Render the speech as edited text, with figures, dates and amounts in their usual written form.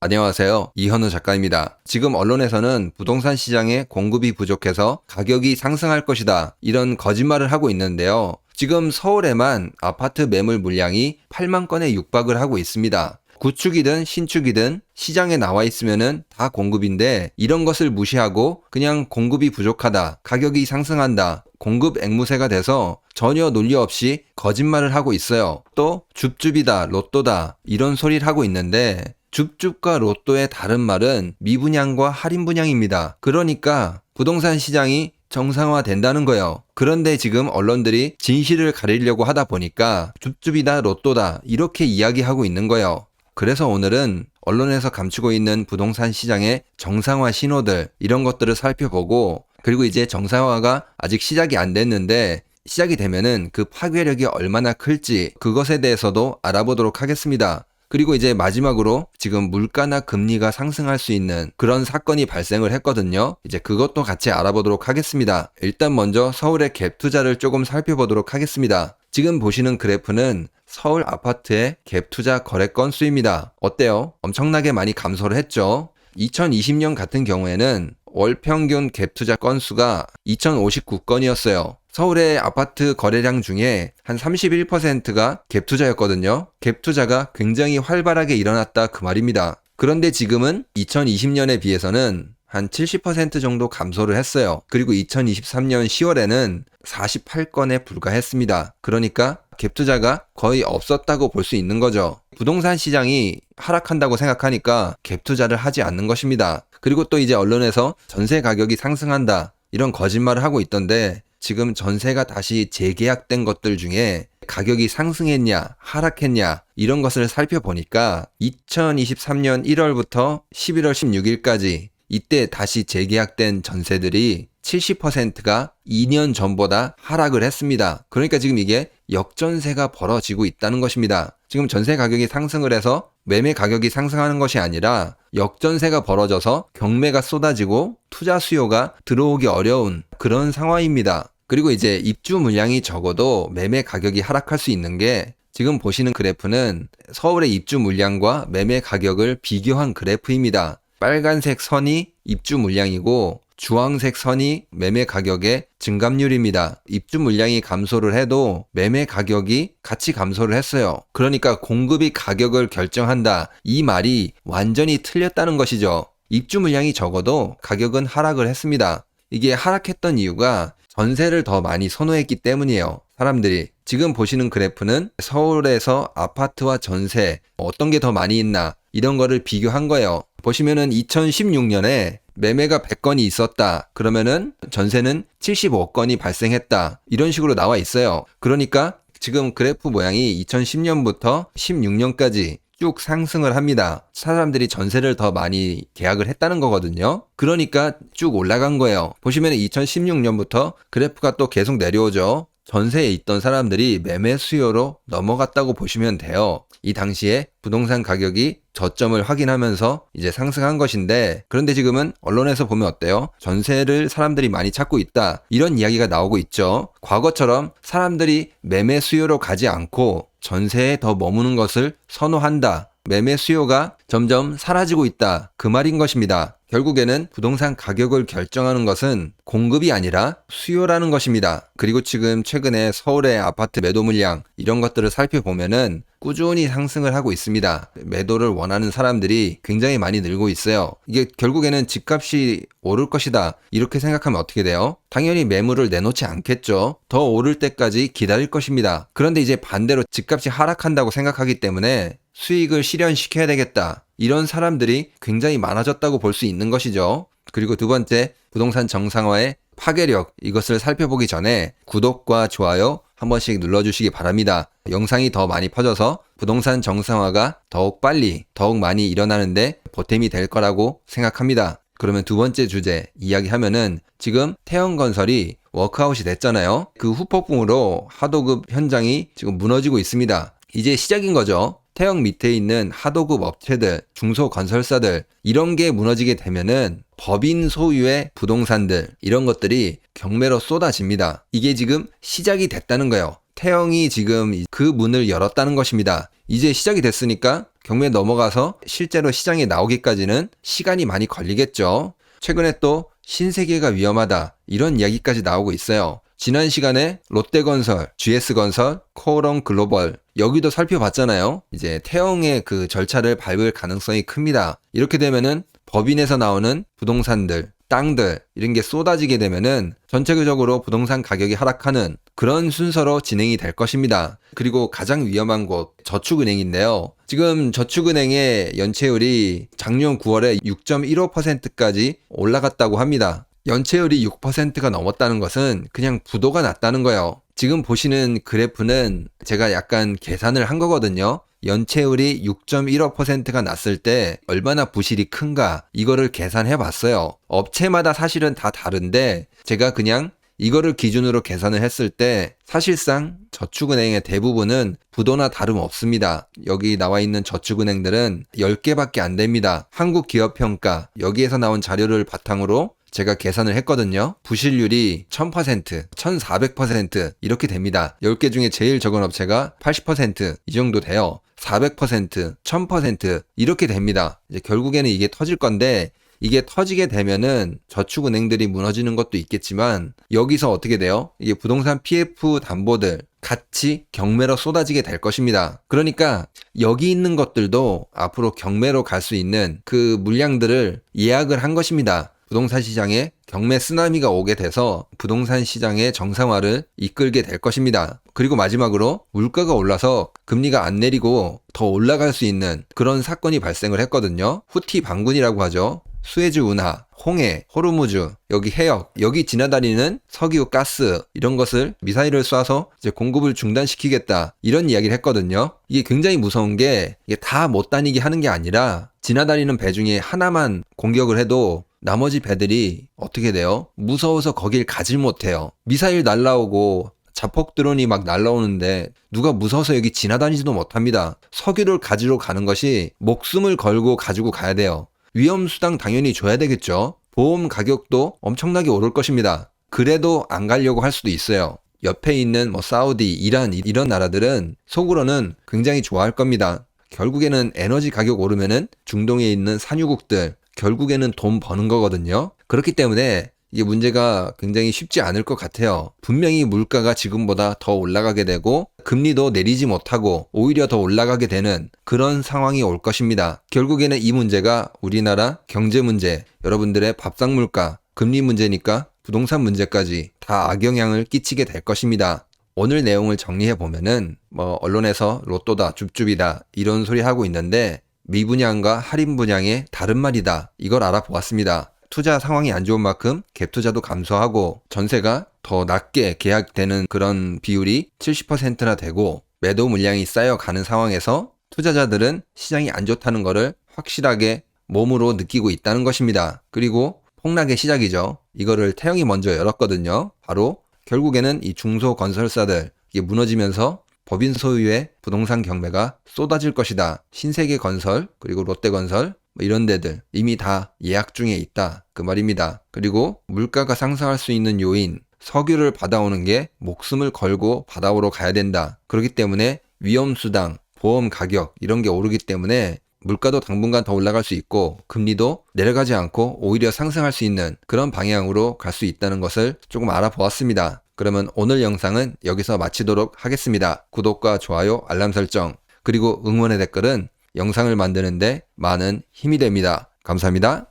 안녕하세요. 이현우 작가입니다. 지금 언론에서는 부동산 시장에 공급이 부족해서 가격이 상승할 것이다, 이런 거짓말을 하고 있는데요. 지금 서울에만 아파트 매물 물량이 8만 건에 육박을 하고 있습니다. 구축이든 신축이든 시장에 나와 있으면은 다 공급인데, 이런 것을 무시하고 그냥 공급이 부족하다, 가격이 상승한다, 공급 앵무새가 돼서 전혀 논리 없이 거짓말을 하고 있어요. 또 줍줍이다, 로또다, 이런 소리를 하고 있는데, 줍줍과 로또의 다른 말은 미분양과 할인 분양입니다. 그러니까 부동산 시장이 정상화된다는 거예요. 그런데 지금 언론들이 진실을 가리려고 하다 보니까 줍줍이다, 로또다, 이렇게 이야기하고 있는 거예요. 그래서 오늘은 언론에서 감추고 있는 부동산 시장의 정상화 신호들, 이런 것들을 살펴보고, 그리고 이제 정상화가 아직 시작이 안 됐는데 시작이 되면은 그 파괴력이 얼마나 클지, 그것에 대해서도 알아보도록 하겠습니다. 그리고 이제 마지막으로 지금 물가나 금리가 상승할 수 있는 그런 사건이 발생을 했거든요. 이제 그것도 같이 알아보도록 하겠습니다. 일단 먼저 서울의 갭 투자를 조금 살펴보도록 하겠습니다. 지금 보시는 그래프는 서울 아파트의 갭 투자 거래 건수입니다. 어때요? 엄청나게 많이 감소를 했죠? 2020년 같은 경우에는 월 평균 갭 투자 건수가 2059건이었어요. 서울의 아파트 거래량 중에 한 31%가 갭 투자였거든요. 갭 투자가 굉장히 활발하게 일어났다, 그 말입니다. 그런데 지금은 2020년에 비해서는 한 70% 정도 감소를 했어요. 그리고 2023년 10월에는 48건에 불과했습니다. 그러니까 갭 투자가 거의 없었다고 볼 수 있는 거죠. 부동산 시장이 하락한다고 생각하니까 갭 투자를 하지 않는 것입니다. 그리고 또 이제 언론에서 전세 가격이 상승한다, 이런 거짓말을 하고 있던데, 지금 전세가 다시 재계약된 것들 중에 가격이 상승했냐 하락했냐, 이런 것을 살펴보니까 2023년 1월부터 11월 16일까지 이때 다시 재계약된 전세들이 70%가 2년 전보다 하락을 했습니다. 그러니까 지금 이게 역전세가 벌어지고 있다는 것입니다. 지금 전세 가격이 상승을 해서 매매 가격이 상승하는 것이 아니라 역전세가 벌어져서 경매가 쏟아지고 투자 수요가 들어오기 어려운 그런 상황입니다. 그리고 이제 입주 물량이 적어도 매매 가격이 하락할 수 있는 게, 지금 보시는 그래프는 서울의 입주 물량과 매매 가격을 비교한 그래프입니다. 빨간색 선이 입주 물량이고 주황색 선이 매매 가격의 증감률입니다. 입주 물량이 감소를 해도 매매 가격이 같이 감소를 했어요. 그러니까 공급이 가격을 결정한다, 이 말이 완전히 틀렸다는 것이죠. 입주 물량이 적어도 가격은 하락을 했습니다. 이게 하락했던 이유가 전세를 더 많이 선호했기 때문이에요. 사람들이. 지금 보시는 그래프는 서울에서 아파트와 전세 어떤 게 더 많이 있나, 이런 거를 비교한 거예요. 보시면은 2016년에 매매가 100건이 있었다, 그러면은 전세는 75건이 발생했다, 이런 식으로 나와 있어요. 그러니까 지금 그래프 모양이 2010년부터 16년까지 쭉 상승을 합니다. 사람들이 전세를 더 많이 계약을 했다는 거거든요. 그러니까 쭉 올라간 거예요. 보시면 2016년부터 그래프가 또 계속 내려오죠. 전세에 있던 사람들이 매매 수요로 넘어갔다고 보시면 돼요. 이 당시에 부동산 가격이 저점을 확인하면서 이제 상승한 것인데, 그런데 지금은 언론에서 보면 어때요? 전세를 사람들이 많이 찾고 있다, 이런 이야기가 나오고 있죠. 과거처럼 사람들이 매매 수요로 가지 않고 전세에 더 머무는 것을 선호한다, 매매 수요가 점점 사라지고 있다, 그 말인 것입니다. 결국에는 부동산 가격을 결정하는 것은 공급이 아니라 수요라는 것입니다. 그리고 지금 최근에 서울의 아파트 매도 물량, 이런 것들을 살펴보면은 꾸준히 상승을 하고 있습니다. 매도를 원하는 사람들이 굉장히 많이 늘고 있어요. 이게 결국에는 집값이 오를 것이다, 이렇게 생각하면 어떻게 돼요? 당연히 매물을 내놓지 않겠죠. 더 오를 때까지 기다릴 것입니다. 그런데 이제 반대로 집값이 하락한다고 생각하기 때문에 수익을 실현시켜야 되겠다, 이런 사람들이 굉장히 많아졌다고 볼 수 있는 것이죠. 그리고 두 번째, 부동산 정상화의 파괴력, 이것을 살펴보기 전에 구독과 좋아요 한 번씩 눌러주시기 바랍니다. 영상이 더 많이 퍼져서 부동산 정상화가 더욱 빨리, 더욱 많이 일어나는데 보탬이 될 거라고 생각합니다. 그러면 두 번째 주제 이야기하면은, 지금 태형건설이 워크아웃이 됐잖아요. 그 후폭풍으로 하도급 현장이 지금 무너지고 있습니다. 이제 시작인 거죠. 태형 밑에 있는 하도급 업체들, 중소건설사들, 이런 게 무너지게 되면은 법인 소유의 부동산들, 이런 것들이 경매로 쏟아집니다. 이게 지금 시작이 됐다는 거예요. 태형이 지금 그 문을 열었다는 것입니다. 이제 시작이 됐으니까 경매 넘어가서 실제로 시장에 나오기까지는 시간이 많이 걸리겠죠. 최근에 또 신세계가 위험하다 이런 이야기까지 나오고 있어요. 지난 시간에 롯데건설, GS건설, 코오롱글로벌 여기도 살펴봤잖아요. 이제 태형의 그 절차를 밟을 가능성이 큽니다. 이렇게 되면은 법인에서 나오는 부동산들, 땅들 이런 게 쏟아지게 되면은 전체적으로 부동산 가격이 하락하는 그런 순서로 진행이 될 것입니다. 그리고 가장 위험한 곳 저축은행인데요. 지금 저축은행의 연체율이 작년 9월에 6.15%까지 올라갔다고 합니다. 연체율이 6%가 넘었다는 것은 그냥 부도가 났다는 거예요. 지금 보시는 그래프는 제가 약간 계산을 한 거거든요. 연체율이 6.15%가 났을 때 얼마나 부실이 큰가 이거를 계산해 봤어요. 업체마다 사실은 다 다른데 제가 그냥 이거를 기준으로 계산을 했을 때 사실상 저축은행의 대부분은 부도나 다름없습니다. 여기 나와 있는 저축은행들은 10개밖에 안 됩니다. 한국기업평가 여기에서 나온 자료를 바탕으로 제가 계산을 했거든요. 부실률이 1000%, 1400% 이렇게 됩니다. 10개 중에 제일 적은 업체가 80%이 정도 돼요. 400%, 1000% 이렇게 됩니다. 이제 결국에는 이게 터질 건데 이게 터지게 되면은 저축은행들이 무너지는 것도 있겠지만 여기서 어떻게 돼요? 이게 부동산 PF 담보들 같이 경매로 쏟아지게 될 것입니다. 그러니까 여기 있는 것들도 앞으로 경매로 갈 수 있는 그 물량들을 예약을 한 것입니다. 부동산 시장에 경매 쓰나미가 오게 돼서 부동산 시장의 정상화를 이끌게 될 것입니다. 그리고 마지막으로 물가가 올라서 금리가 안 내리고 더 올라갈 수 있는 그런 사건이 발생을 했거든요. 후티 반군이라고 하죠. 수에즈 운하, 홍해, 호르무즈, 여기 해역, 여기 지나다니는 석유, 가스 이런 것을 미사일을 쏴서 이제 공급을 중단시키겠다 이런 이야기를 했거든요. 이게 굉장히 무서운 게 이게 다 못 다니게 하는 게 아니라 지나다니는 배 중에 하나만 공격을 해도 나머지 배들이 어떻게 돼요? 무서워서 거길 가질 못해요. 미사일 날라오고 자폭 드론이 막 날라오는데 누가 무서워서 여기 지나다니지도 못합니다. 석유를 가지러 가는 것이 목숨을 걸고 가지고 가야 돼요. 위험수당 당연히 줘야 되겠죠. 보험 가격도 엄청나게 오를 것입니다. 그래도 안 가려고 할 수도 있어요. 옆에 있는 사우디, 이란 이런 나라들은 속으로는 굉장히 좋아할 겁니다. 결국에는 에너지 가격 오르면은 중동에 있는 산유국들 결국에는 돈 버는 거거든요. 그렇기 때문에 이게 문제가 굉장히 쉽지 않을 것 같아요. 분명히 물가가 지금보다 더 올라가게 되고 금리도 내리지 못하고 오히려 더 올라가게 되는 그런 상황이 올 것입니다. 결국에는 이 문제가 우리나라 경제 문제, 여러분들의 밥상 물가, 금리 문제니까 부동산 문제까지 다 악영향을 끼치게 될 것입니다. 오늘 내용을 정리해 보면은 언론에서 로또다, 줍줍이다 이런 소리 하고 있는데 미분양과 할인 분양의 다른 말이다. 이걸 알아보았습니다. 투자 상황이 안 좋은 만큼 갭 투자도 감소하고 전세가 더 낮게 계약되는 그런 비율이 70%나 되고 매도 물량이 쌓여가는 상황에서 투자자들은 시장이 안 좋다는 것을 확실하게 몸으로 느끼고 있다는 것입니다. 그리고 폭락의 시작이죠. 이거를 태형이 먼저 열었거든요. 바로 결국에는 이 중소건설사들 이게 무너지면서 법인 소유의 부동산 경매가 쏟아질 것이다. 신세계건설 그리고 롯데건설 이런 데들 이미 다 예약 중에 있다. 그 말입니다. 그리고 물가가 상승할 수 있는 요인 석유를 받아오는 게 목숨을 걸고 받아오러 가야 된다. 그렇기 때문에 위험수당, 보험 가격 이런 게 오르기 때문에 물가도 당분간 더 올라갈 수 있고 금리도 내려가지 않고 오히려 상승할 수 있는 그런 방향으로 갈 수 있다는 것을 조금 알아보았습니다. 그러면 오늘 영상은 여기서 마치도록 하겠습니다. 구독과 좋아요, 알람 설정, 그리고 응원의 댓글은 영상을 만드는데 많은 힘이 됩니다. 감사합니다.